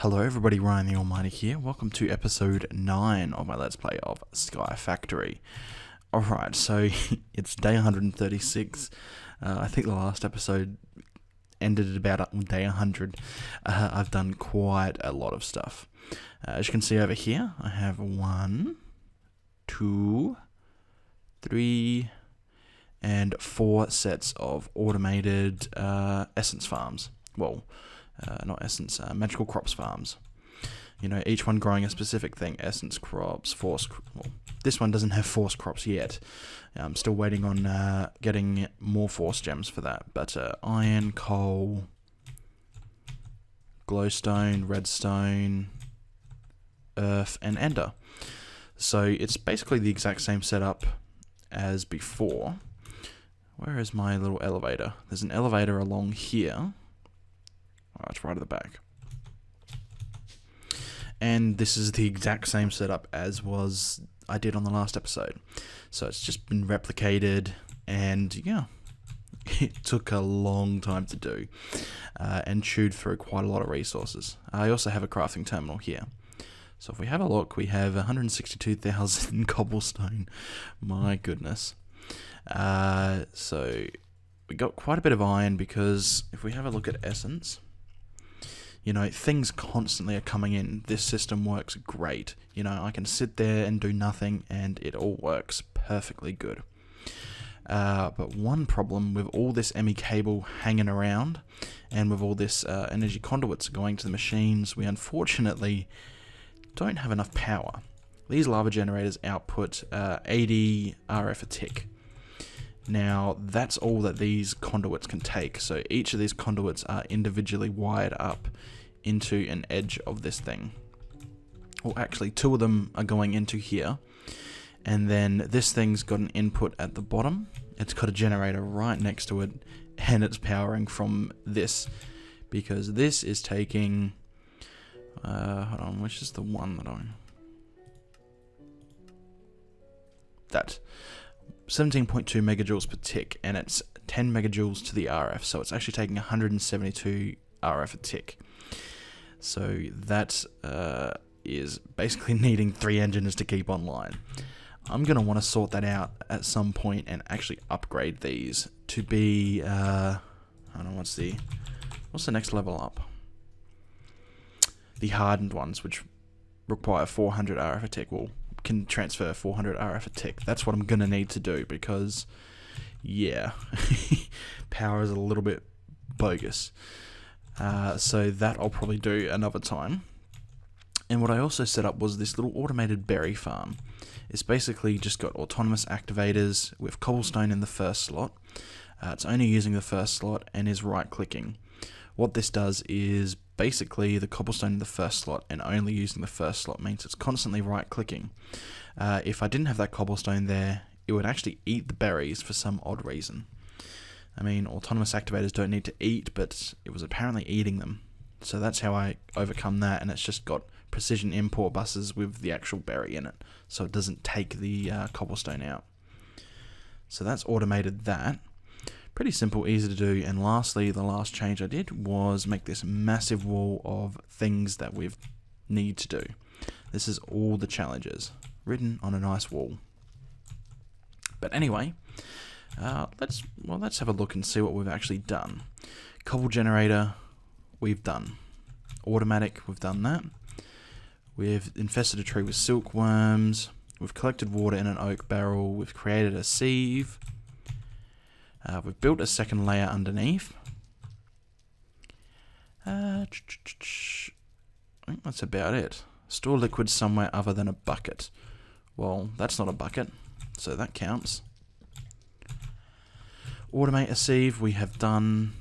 Hello everybody, Ryan the Almighty here. Welcome to episode 9 of my Let's Play of Sky Factory. Alright, so it's day 136. I think the last episode ended at about day 100. I've done quite a lot of stuff. As you can see over here, I have 1, 2, 3, and 4 sets of automated essence farms. Well, not essence, magical crops farms. You know, each one growing a specific thing. Essence crops, well, this one doesn't have force crops yet. I'm still waiting on getting more force gems for that. But iron, coal, glowstone, redstone, earth, and ender. So it's basically the exact same setup as before. Where is my little elevator? There's an elevator along here. Oh, it's right at the back. And this is the exact same setup as I did on the last episode. So it's just been replicated, and yeah, it took a long time to do and chewed through quite a lot of resources. I also have a crafting terminal here. So if we have a look, we have 162,000 cobblestone. My goodness. So we got quite a bit of iron because if we have a look at essence, you know, things constantly are coming in. This system works great. You know, I can sit there and do nothing and it all works perfectly good. But one problem with all this ME cable hanging around and with all this energy conduits going to the machines, we unfortunately don't have enough power. These lava generators output 80 RF a tick. Now, that's all that these conduits can take. So each of these conduits are individually wired up into an edge of this thing. Well, actually, 2 of them are going into here. And then this thing's got an input at the bottom. It's got a generator right next to it. And it's powering from this. Because this is taking... hold on, which is the one that that 17.2 megajoules per tick, and it's 10 megajoules to the RF, so it's actually taking 172 RF a tick. So that is basically needing 3 engines to keep online. I'm going to want to sort that out at some point and actually upgrade these to be, I don't know, what's the next level up? The hardened ones, which require 400 RF a tick. Well, can transfer 400 RF a tick. That's what I'm going to need to do because, yeah, power is a little bit bogus. So that I'll probably do another time. And what I also set up was this little automated berry farm. It's basically just got autonomous activators with cobblestone in the first slot. It's only using the first slot and is right-clicking. What this does is basically the cobblestone in the first slot and only using the first slot means it's constantly right-clicking. If I didn't have that cobblestone there, it would actually eat the berries for some odd reason. I mean, autonomous activators don't need to eat, but it was apparently eating them. So that's how I overcome that, and it's just got precision import buses with the actual berry in it, so it doesn't take the cobblestone out. So that's automated that. Pretty simple, easy to do, and lastly, the last change I did was make this massive wall of things that we need to do. This is all the challenges, written on a nice wall. But anyway, let's have a look and see what we've actually done. Cobble generator, we've done. Automatic, we've done that. We've infested a tree with silkworms. We've collected water in an oak barrel. We've created a sieve. We've built a second layer underneath. I think that's about it. Store liquids somewhere other than a bucket. Well, that's not a bucket, so that counts. Automate a sieve, we have done.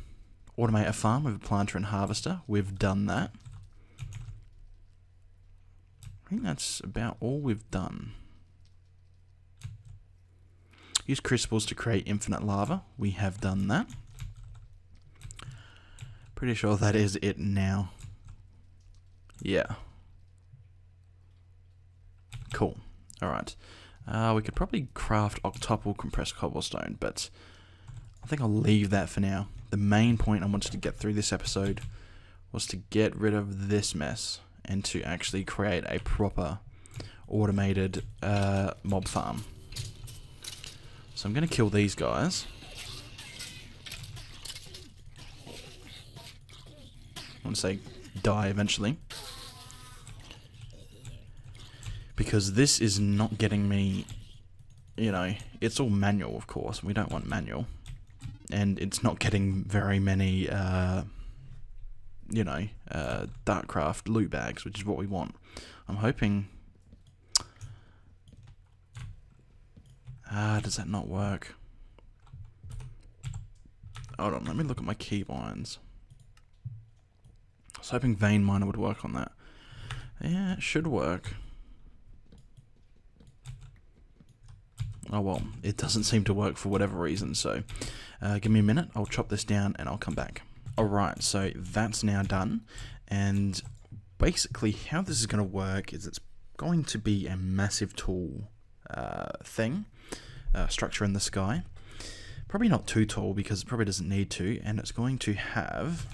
Automate a farm with a planter and harvester, we've done that. I think that's about all we've done. Use crucibles to create infinite lava. We have done that. Pretty sure that is it now. Yeah. Cool. Alright. We could probably craft octuple compressed cobblestone, but I think I'll leave that for now. The main point I wanted to get through this episode was to get rid of this mess and to actually create a proper automated mob farm. So I'm going to kill these guys. I want to say die eventually. Because this is not getting me, you know, it's all manual, of course. We don't want manual. And it's not getting very many, you know, Darkcraft loot bags, which is what we want. I'm hoping... does that not work? Hold on, let me look at my keybinds. I was hoping Vein Miner would work on that. Yeah, it should work. Oh well, it doesn't seem to work for whatever reason, so give me a minute, I'll chop this down and I'll come back. Alright, so that's now done, and basically how this is going to work is it's going to be a massive tool thing, structure in the sky. Probably not too tall because it probably doesn't need to, and it's going to have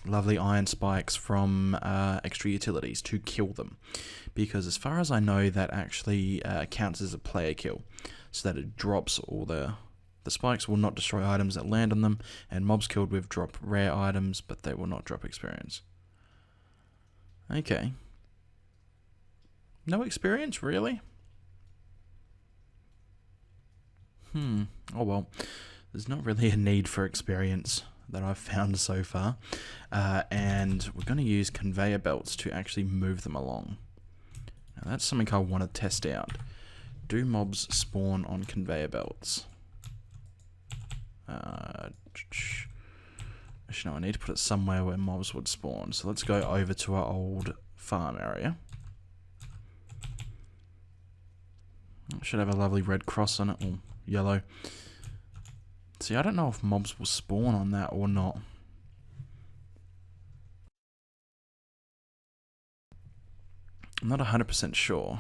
lovely iron spikes from extra utilities to kill them, because as far as I know that actually counts as a player kill, so that it drops all the spikes will not destroy items that land on them, and mobs killed with drop rare items but they will not drop experience. Okay, no experience really? Oh well, there's not really a need for experience that I've found so far, and we're going to use conveyor belts to actually move them along. Now that's something I want to test out. Do mobs spawn on conveyor belts? Actually no, I need to put it somewhere where mobs would spawn, so let's go over to our old farm area. It should have a lovely red cross on it, or yellow. See, I don't know if mobs will spawn on that or not. I'm not 100% sure.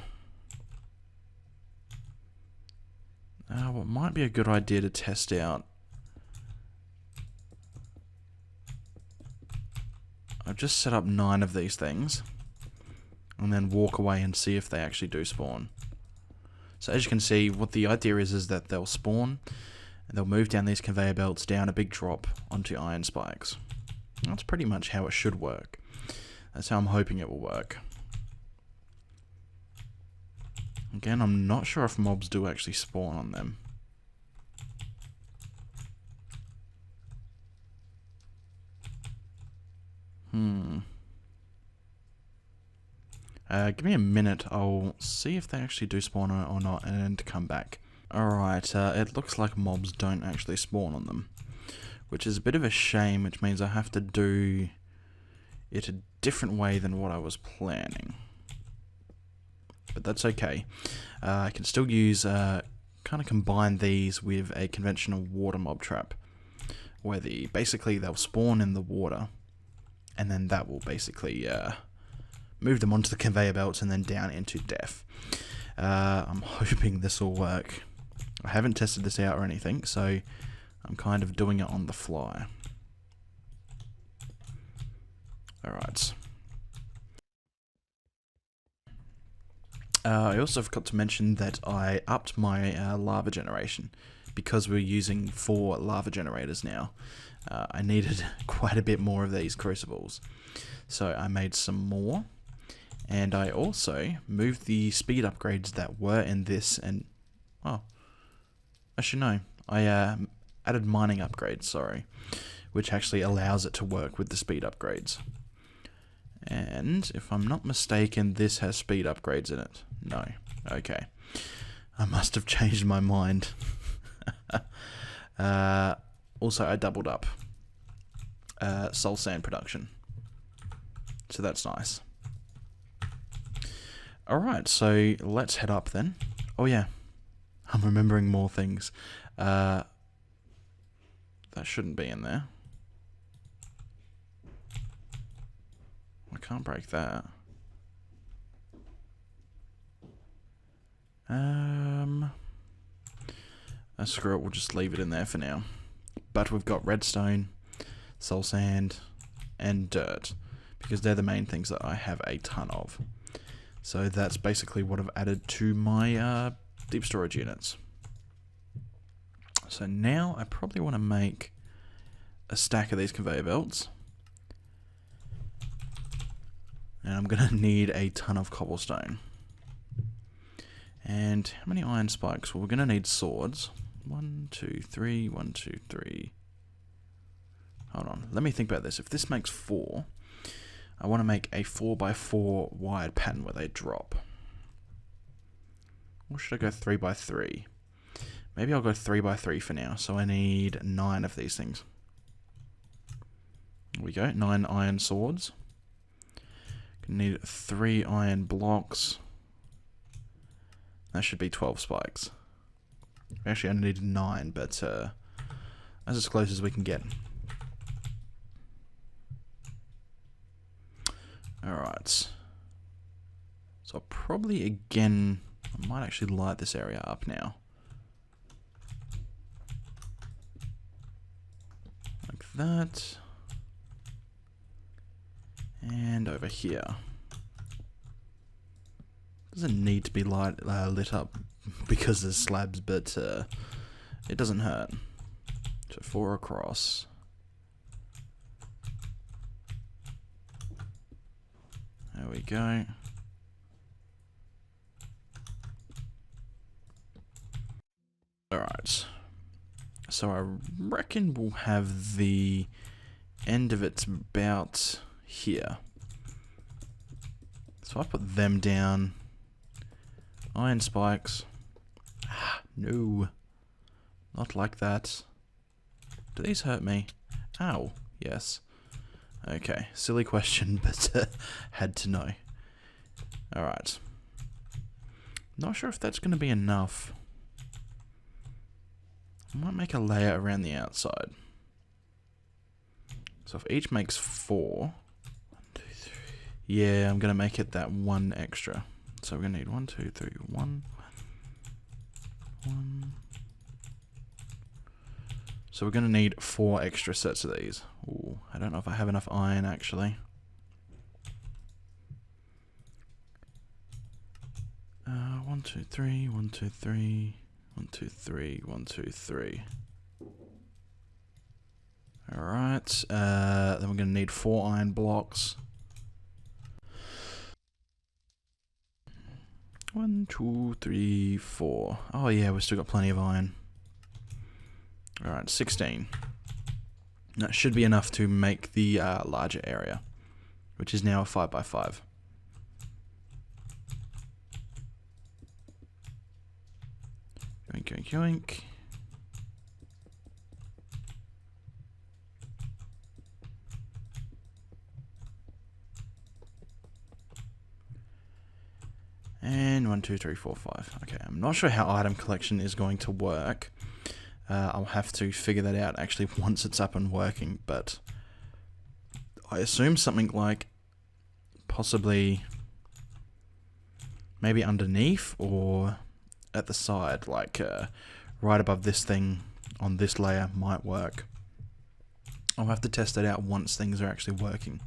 What might be a good idea to test out. I've just set up 9 of these things, and then walk away and see if they actually do spawn. So as you can see, what the idea is that they'll spawn, and they'll move down these conveyor belts down a big drop onto iron spikes. That's pretty much how it should work. That's how I'm hoping it will work. Again, I'm not sure if mobs do actually spawn on them. Give me a minute, I'll see if they actually do spawn on it or not, and come back. Alright, it looks like mobs don't actually spawn on them, which is a bit of a shame, which means I have to do it a different way than what I was planning. But that's okay. I can still use, kind of combine these with a conventional water mob trap, where basically they'll spawn in the water, and then that will basically move them onto the conveyor belts and then down into death. I'm hoping this will work. I haven't tested this out or anything, so I'm kind of doing it on the fly. Alright. I also forgot to mention that I upped my lava generation, because we're using 4 lava generators now. I needed quite a bit more of these crucibles, so I made some more, and I also moved the speed upgrades that were in this, and actually no, I added mining upgrades, sorry, which actually allows it to work with the speed upgrades. And if I'm not mistaken, this has speed upgrades in it. No. Okay. I must have changed my mind. Also, I doubled up soul sand production. So that's nice. Alright, so let's head up then. Oh yeah, I'm remembering more things. That shouldn't be in there. I can't break that. Screw it, we'll just leave it in there for now. But we've got redstone, soul sand, and dirt, because they're the main things that I have a ton of. So that's basically what I've added to my deep storage units. So now I probably want to make a stack of these conveyor belts. And I'm going to need a ton of cobblestone. And how many iron spikes? Well, we're going to need swords. 1, 2, 3, 1, 2, 3. Hold on, let me think about this. If this makes 4, I want to make a 4x4 wide pattern where they drop. Or should I go 3x3? Maybe I'll go 3x3 for now. So I need 9 of these things. There we go, 9 iron swords. Need 3 iron blocks. That should be 12 spikes. Actually, I only needed 9, but that's as close as we can get. Alright. So I'll probably again, I might actually light this area up now. Like that. And over here. Doesn't need to be lit up because there's slabs, but it doesn't hurt. So 4 across. There we go. Alright. So I reckon we'll have the end of it about here. So I put them down. Iron spikes. No. Not like that. Do these hurt me? Ow. Yes. Okay. Silly question, but had to know. Alright. Not sure if that's going to be enough. I might make a layer around the outside. So if each makes 4. 1, 2, 3. Yeah, I'm going to make it that 1 extra. So we're going to need 1, 2, 3, 1. 1. So we're going to need 4 extra sets of these. Ooh, I don't know if I have enough iron actually. 1, 2, 3, 1, 2, 3, 1, 2, 3, 1, 2, 3. Alright, then we're going to need 4 iron blocks. 1, 2, 3, 4. Oh yeah, we've still got plenty of iron. Alright, 16. That should be enough to make the larger area, which is now a 5x5. Yoink, yoink, yoink. And 1, 2, 3, 4, 5. Okay, I'm not sure how item collection is going to work. I'll have to figure that out actually once it's up and working, but I assume something like possibly maybe underneath or at the side, like right above this thing on this layer might work. I'll have to test it out once things are actually working.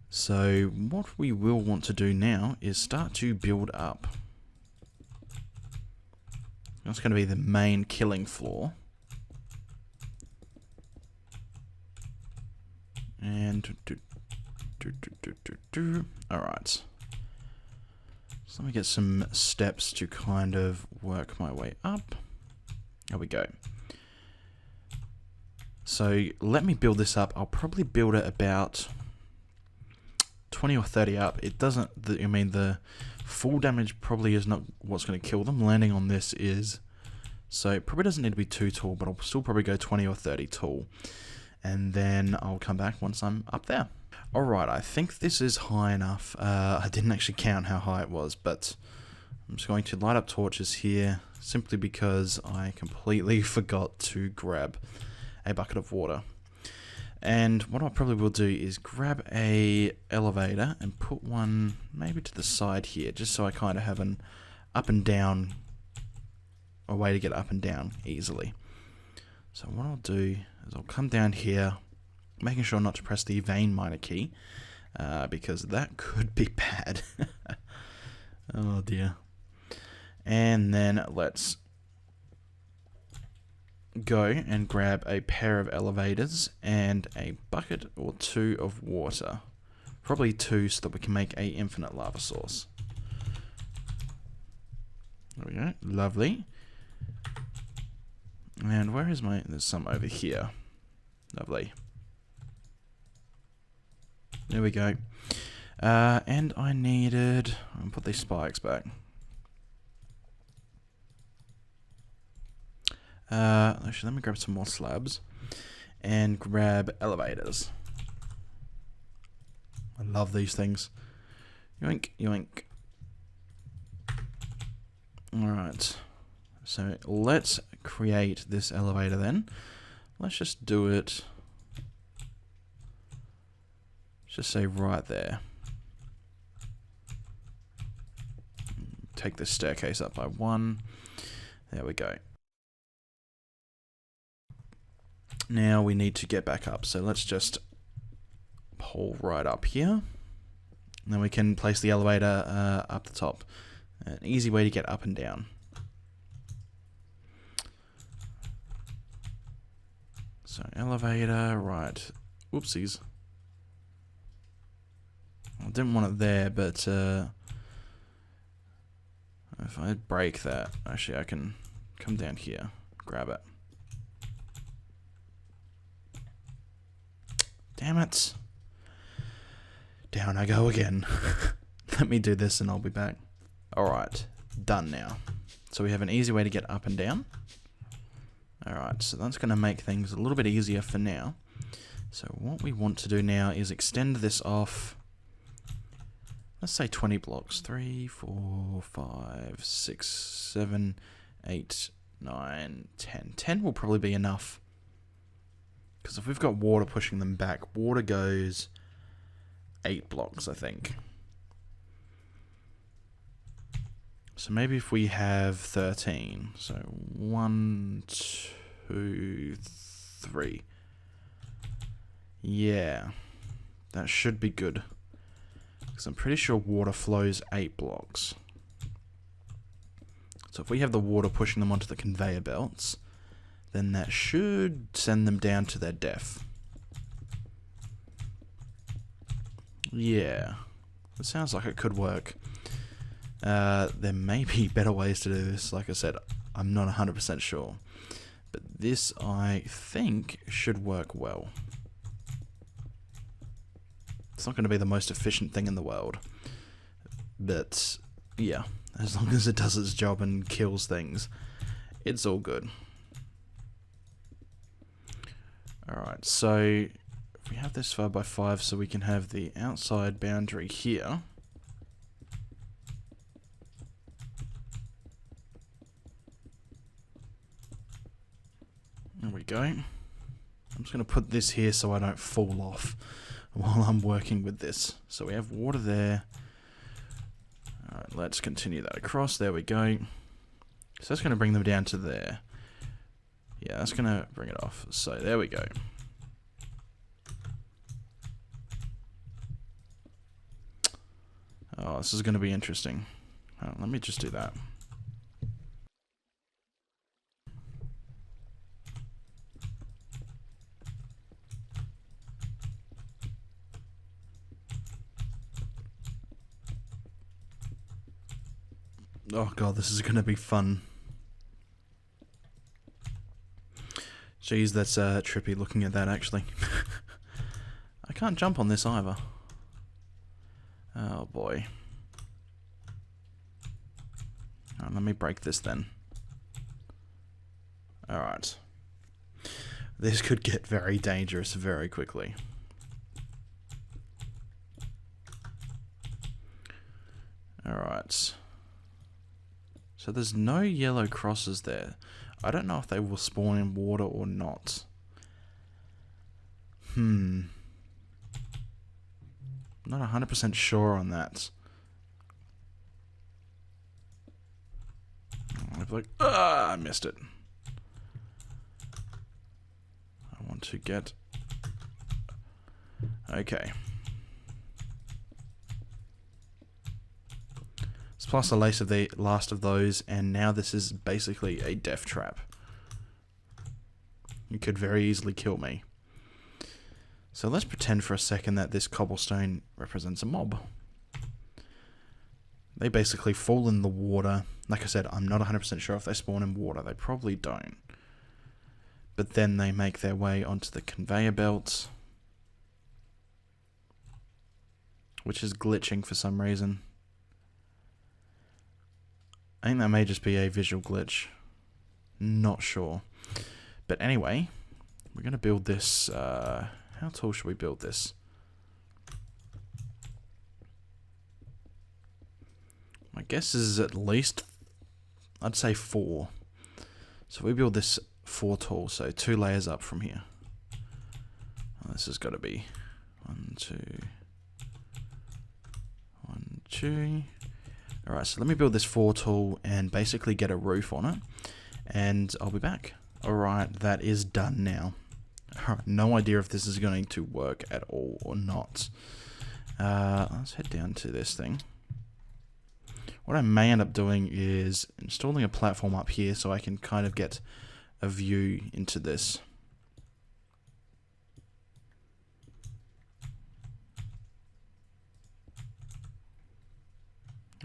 So what we will want to do now is start to build up. That's going to be the main killing floor. And alright. So let me get some steps to kind of work my way up. There we go. So let me build this up. I'll probably build it about 20 or 30 up. It doesn't, I mean, the full damage probably is not what's going to kill them. Landing on this is. So it probably doesn't need to be too tall, but I'll still probably go 20 or 30 tall. And then I'll come back once I'm up there. Alright, I think this is high enough. I didn't actually count how high it was, but I'm just going to light up torches here, simply because I completely forgot to grab a bucket of water. And what I probably will do is grab a elevator and put one maybe to the side here, just so I kind of have an up and down, a way to get up and down easily. So what I'll do is I'll come down here, Making sure not to press the vein miner key, because that could be bad. Oh dear. And then let's go and grab a pair of elevators and a bucket or 2 of water. Probably 2 so that we can make a infinite lava source. There we go. Lovely. And where is my... There's some over here. Lovely. There we go. And I needed... I'll put these spikes back. Actually, let me grab some more slabs. And grab elevators. I love these things. Yoink, yoink. Alright. So let's create this elevator then. Let's just do it. Just say right there. Take this staircase up by 1. There we go. Now we need to get back up. So let's just pull right up here. And then we can place the elevator up the top. An easy way to get up and down. So elevator, right. Whoopsies. I didn't want it there, but if I break that, actually I can come down here, grab it. Damn it. Down I go again. Let me do this and I'll be back. Alright, done now. So we have an easy way to get up and down. Alright, so that's going to make things a little bit easier for now. So what we want to do now is extend this off, let's say 20 blocks. 3, 4, 5, 6, 7, 8, 9, 10. 10 will probably be enough. Because if we've got water pushing them back, water goes 8 blocks, I think. So maybe if we have 13. So 1, 2, 3. Yeah. That should be good. Because I'm pretty sure water flows 8 blocks. So if we have the water pushing them onto the conveyor belts, then that should send them down to their death. Yeah. It sounds like it could work. There may be better ways to do this. Like I said, I'm not 100% sure. But this, I think, should work well. It's not going to be the most efficient thing in the world. But, yeah. As long as it does its job and kills things, it's all good. Alright, so if we have this 5x5 so we can have the outside boundary here. There we go. I'm just going to put this here so I don't fall off while I'm working with this. So we have water there. Alright, let's continue that across. There we go. So that's going to bring them down to there. Yeah, that's going to bring it off. So there we go. Oh, this is going to be interesting. Oh, let me just do that. Oh god, this is going to be fun. Jeez, that's trippy looking at that actually. I can't jump on this either. Oh boy. Alright, let me break this then. Alright. This could get very dangerous very quickly. Alright. So there's no yellow crosses there. I don't know if they will spawn in water or not. Not 100% sure on that. I missed it. I want to get Okay. Let's plus the last of those, and now this is basically a death trap. You could very easily kill me. So let's pretend for a second that this cobblestone represents a mob. They basically fall in the water. Like I said, I'm not 100% sure if they spawn in water. They probably don't. But then they make their way onto the conveyor belt, which is glitching for some reason. I think that may just be a visual glitch. Not sure. But anyway, we're going to build this. How tall should we build this? My guess is at least, I'd say 4. So we build this 4 tall, so 2 layers up from here. Well, this has got to be 1, 2, 1, 2. Alright, so let me build this 4 tall and basically get a roof on it, and I'll be back. Alright, that is done now. Alright, no idea if this is going to work at all or not. Let's head down to this thing. What I may end up doing is installing a platform up here so I can kind of get a view into this.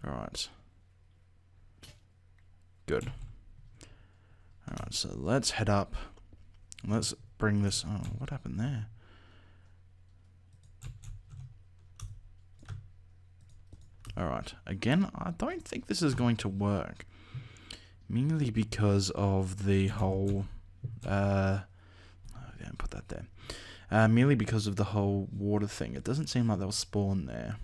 Alright. Good. Alright, so let's head up. Let's bring this... Oh, what happened there? Alright, again, I don't think this is going to work. Mainly because of the whole... oh, yeah, put that there. Merely because of the whole water thing. It doesn't seem like they'll spawn there.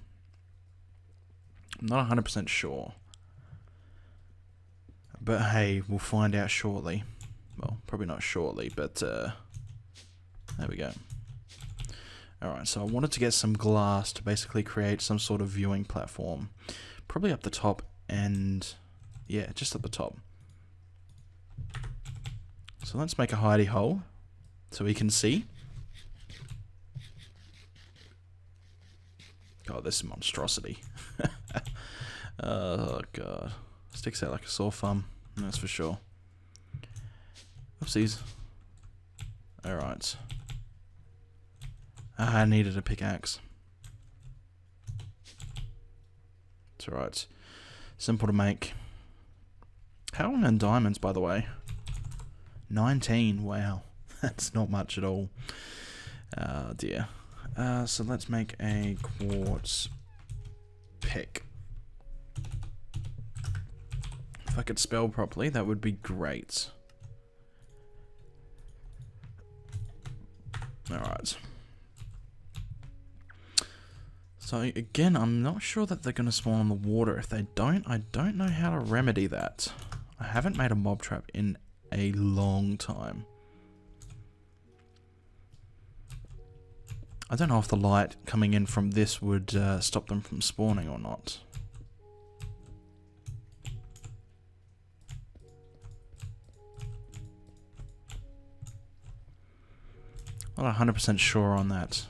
I'm not 100% sure. But hey, we'll find out shortly. Well, probably not shortly, but there we go. Alright, so I wanted to get some glass to basically create some sort of viewing platform. Probably up the top and... yeah, just up the top. So let's make a hidey hole so we can see. God, this is a monstrosity. Oh god. Sticks out like a sore thumb, that's for sure. Oopsies. Alright. I needed a pickaxe. It's alright. Simple to make. How long are diamonds, by the way? 19, wow. That's not much at all. Oh dear. So let's make a quartz pick. If I could spell properly, that would be great. Alright. So again, I'm not sure that they're going to spawn on the water. If they don't, I don't know how to remedy that. I haven't made a mob trap in a long time. I don't know if the light coming in from this would stop them from spawning or not. Not 100% sure on that.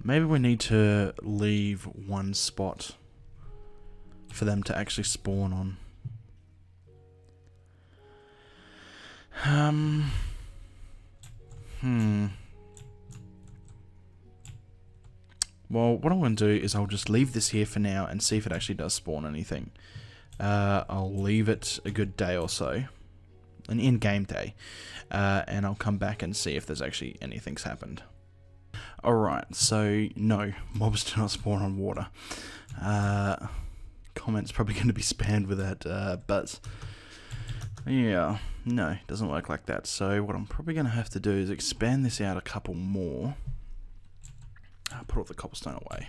Maybe we need to leave one spot for them to actually spawn on. Well, what I'm going to do is I'll just leave this here for now and see if it actually does spawn anything. I'll leave it a good day or so. An in-game day. And I'll come back and see if there's actually anything's happened. Alright, so no, mobs do not spawn on water. Comment's probably going to be spammed with that, but yeah, no, it doesn't work like that. So what I'm probably going to have to do is expand this out a couple more. I'll put all the cobblestone away.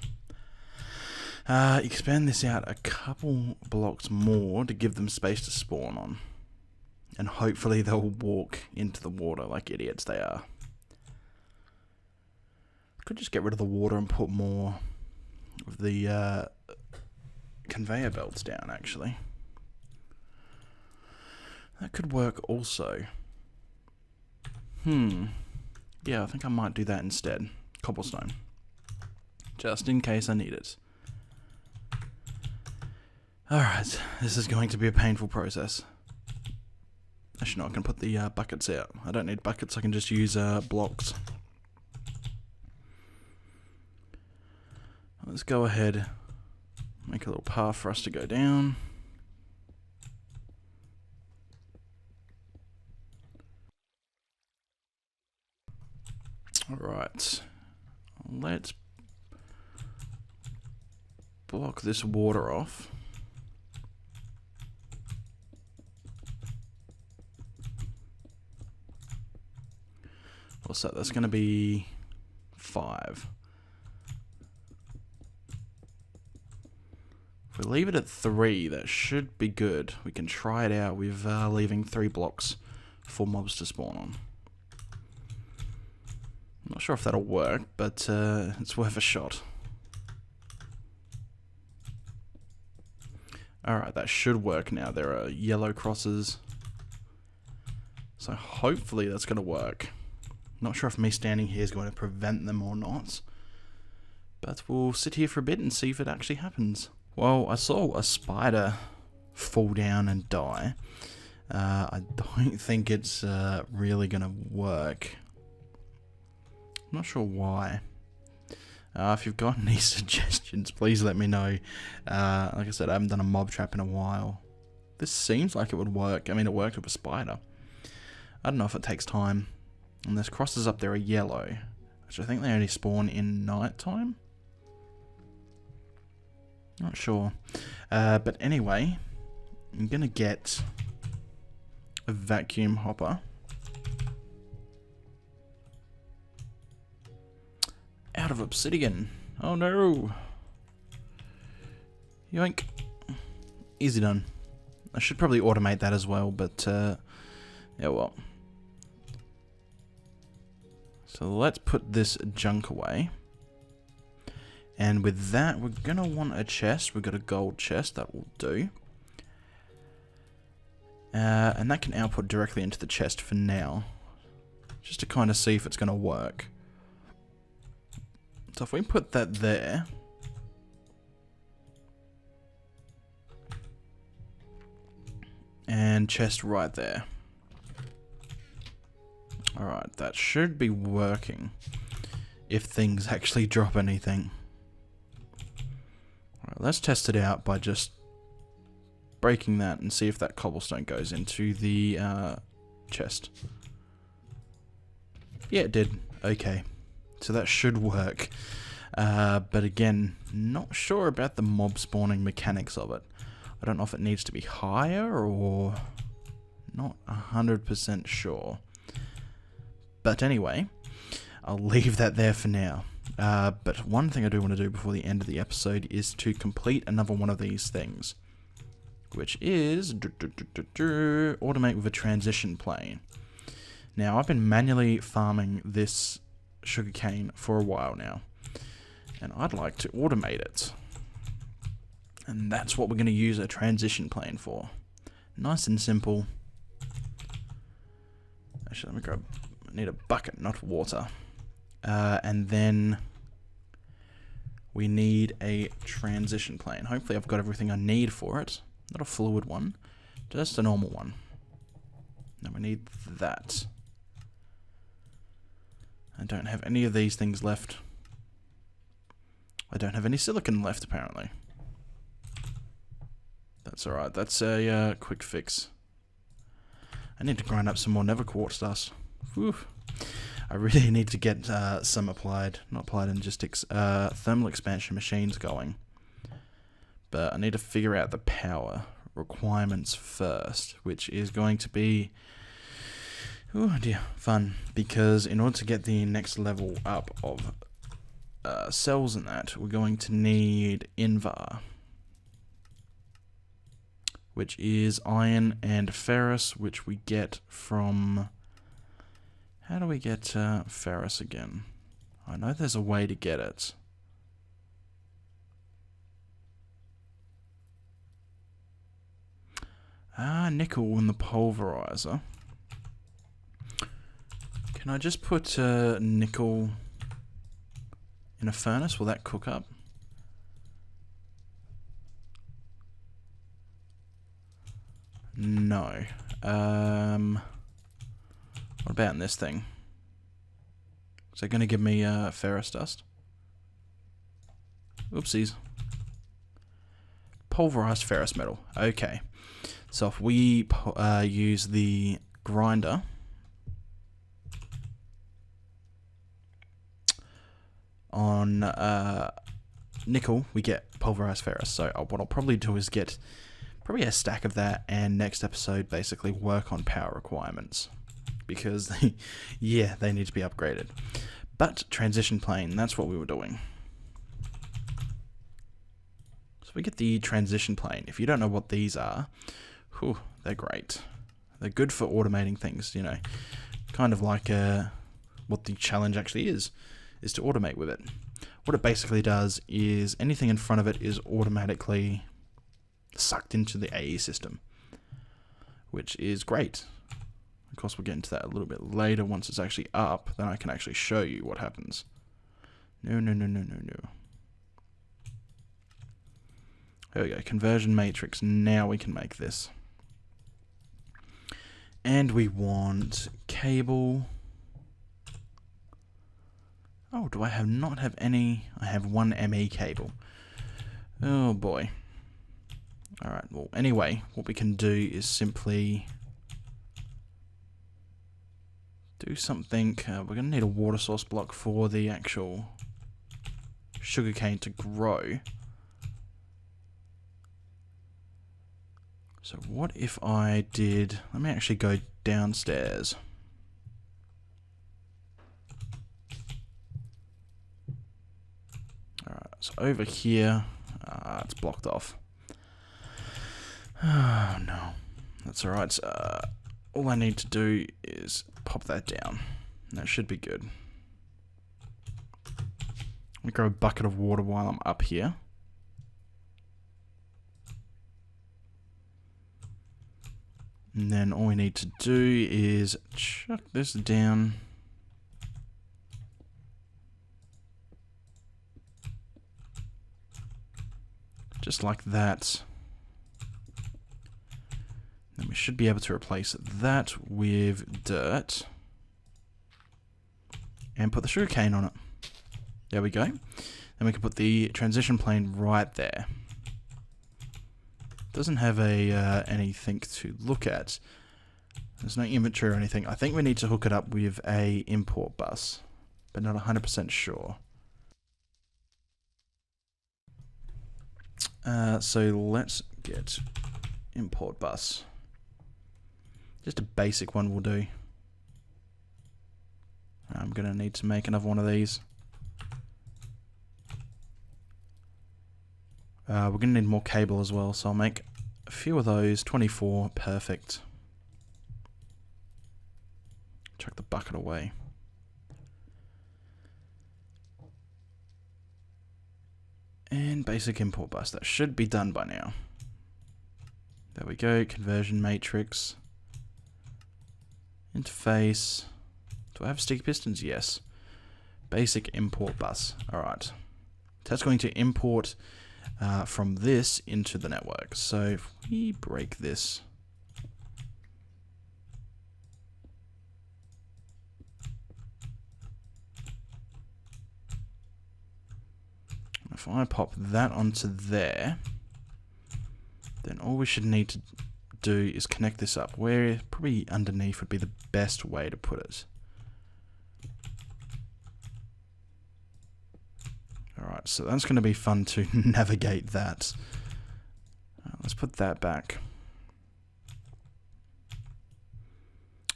Expand this out a couple blocks more to give them space to spawn on. And hopefully they'll walk into the water like idiots they are. Could just get rid of the water and put more of the conveyor belts down, actually. That could work also. Yeah, I think I might do that instead. Cobblestone. Just in case I need it. Alright, this is going to be a painful process. Actually, no, I can put the buckets out. I don't need buckets, I can just use blocks. Let's go ahead, make a little path for us to go down. Alright, let's block this water off. What's that? That's going to be 5. If we leave it at 3, that should be good. We can try it out with leaving 3 blocks for mobs to spawn on. I'm not sure if that'll work, but it's worth a shot. Alright, that should work now. There are yellow crosses. So hopefully that's going to work. Not sure if me standing here is going to prevent them or not. But we'll sit here for a bit and see if it actually happens. Well, I saw a spider fall down and die. I don't think it's really going to work. I'm not sure why. If you've got any suggestions, please let me know. Like I said, I haven't done a mob trap in a while. This seems like it would work. I mean, it worked with a spider. I don't know if it takes time. And those crosses up there are yellow, which I think they only spawn in night time. Not sure. But anyway, I'm going to get a vacuum hopper. Out of obsidian. Oh no. Yoink. Easy done. I should probably automate that as well, but yeah, well. So let's put this junk away. And with that, we're going to want a chest. We've got a gold chest, that will do. And that can output directly into the chest for now. Just to kind of see if it's going to work. So if we put that there. And chest right there. Alright, that should be working. If things actually drop anything. Alright, let's test it out by just breaking that and see if that cobblestone goes into the chest. Yeah, it did. Okay. So that should work. But again, not sure about the mob spawning mechanics of it. I don't know if it needs to be higher or not 100% sure. But anyway, I'll leave that there for now. But one thing I do want to do before the end of the episode is to complete another one of these things. Which is automate with a transition plane. Now, I've been manually farming this sugarcane for a while now. And I'd like to automate it. And that's what we're going to use a transition plane for. Nice and simple. Actually, let me grab... I need a bucket, not water. And then we need a transition plane. Hopefully I've got everything I need for it. Not a fluid one, just a normal one. Now we need that. I don't have any of these things left. I don't have any silicon left, apparently. That's alright, that's a quick fix. I need to grind up some more nether quartz dust. Whew. I really need to get some not applied logistics, thermal expansion machines going. But I need to figure out the power requirements first, which is going to be, oh dear, fun. Because in order to get the next level up of cells and that, we're going to need Invar, which is iron and ferrous, which we get from... How do we get ferrous again? I know there's a way to get it. Nickel in the pulverizer. Can I just put nickel in a furnace? Will that cook up? No. What about in this thing? Is that going to give me ferrous dust? Oopsies. Pulverized ferrous metal. Okay. So if we use the grinder on nickel, we get pulverized ferrous. So what I'll probably do is get probably a stack of that, and next episode basically work on power requirements, because yeah, they need to be upgraded. But transition plane, that's what we were doing. So we get the transition plane. If you don't know what these are, whew, they're great. They're good for automating things, you know, kind of like what the challenge actually is to automate with it. What it basically does is anything in front of it is automatically sucked into the AE system, which is great. Of course, we'll get into that a little bit later once it's actually up. Then I can actually show you what happens. No. There we go. Conversion matrix. Now we can make this. And we want cable. Oh, do I not have any? I have one ME cable. Oh boy. Alright, well, anyway, what we can do is simply do something. We're going to need a water source block for the actual sugarcane to grow. So what if I did, let me actually go downstairs. Alright, so over here, it's blocked off. Oh no, that's alright. So, all I need to do is pop that down. That should be good. Let me grab a bucket of water while I'm up here. And then all we need to do is chuck this down. Just like that. Then we should be able to replace that with dirt. And put the sugarcane on it. There we go. Then we can put the transition plane right there. Doesn't have a anything to look at. There's no inventory or anything. I think we need to hook it up with a import bus, but not 100% sure. So let's get import bus. Just a basic one will do. I'm gonna need to make another one of these. We're gonna need more cable as well, so I'll make a few of those. 24, perfect. Chuck the bucket away. And basic import bus, that should be done by now. There we go, conversion matrix. Interface. Do I have sticky pistons? Yes. Basic import bus. Alright. So that's going to import from this into the network. So if we break this. If I pop that onto there, then all we should need to do is connect this up. Where probably underneath would be the best way to put it. Alright, so that's going to be fun to navigate that. Let's put that back.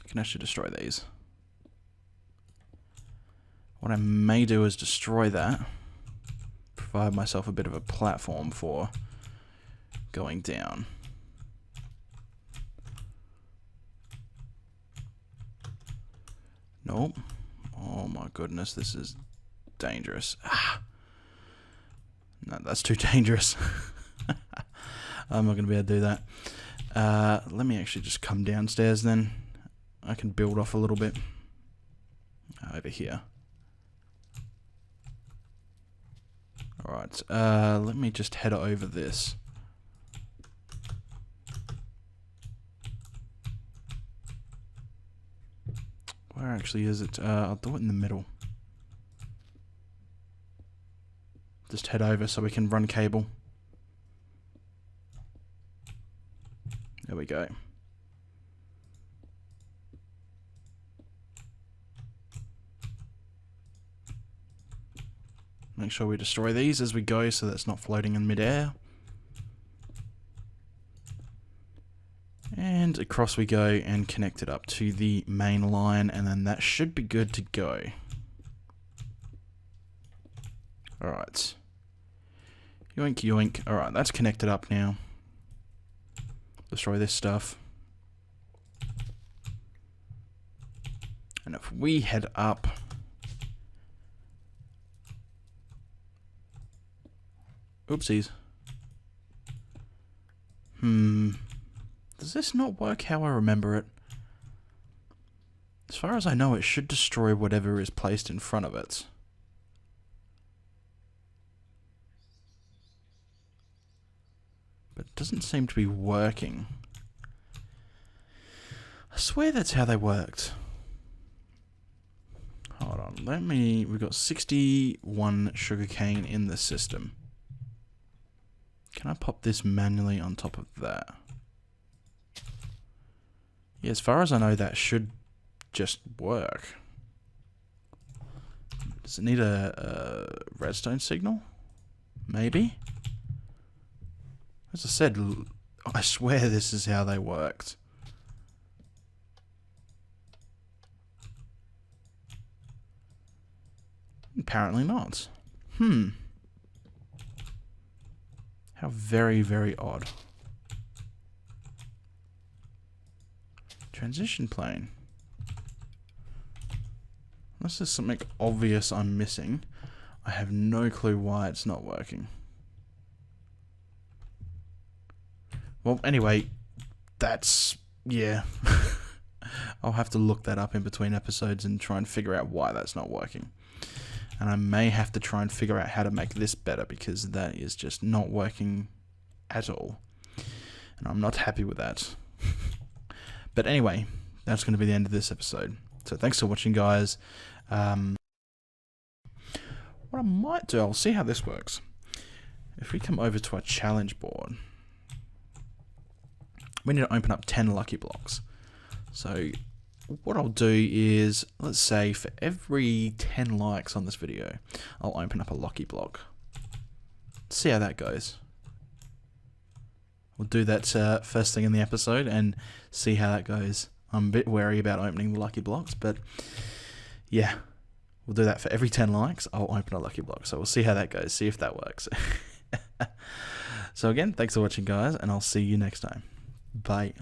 I can actually destroy these. What I may do is destroy that. Provide myself a bit of a platform for going down. Nope. Oh my goodness, this is dangerous. No, that's too dangerous. I'm not going to be able to do that. Let me actually just come downstairs then. I can build off a little bit. over here. Alright, let me just head over this. Where actually is it? I'll do it in the middle. Just head over so we can run cable. There we go. Make sure we destroy these as we go so that's not floating in midair. And across we go and connect it up to the main line, and then that should be good to go. Alright. Yoink, yoink. Alright, that's connected up now. Destroy this stuff. And if we head up... Oopsies. Does this not work how I remember it? As far as I know, it should destroy whatever is placed in front of it. But it doesn't seem to be working. I swear that's how they worked. Hold on, we've got 61 sugarcane in the system. Can I pop this manually on top of that? Yeah, as far as I know, that should just work. Does it need a redstone signal? Maybe? As I said, I swear this is how they worked. Apparently not. How very, very odd. Transition plane. Unless there's something obvious I'm missing, I have no clue why it's not working. Well, anyway, that's... yeah. I'll have to look that up in between episodes and try and figure out why that's not working. And I may have to try and figure out how to make this better, because that is just not working at all. And I'm not happy with that. But anyway, that's going to be the end of this episode. So thanks for watching, guys. What I might do, I'll see how this works. If we come over to our challenge board, we need to open up 10 lucky blocks. So what I'll do is, let's say for every 10 likes on this video, I'll open up a lucky block. See how that goes. We'll do that first thing in the episode and see how that goes. I'm a bit wary about opening the lucky blocks, but yeah, we'll do that for every 10 likes. I'll open a lucky block. So we'll see how that goes, see if that works. So again, thanks for watching, guys, and I'll see you next time. Bye.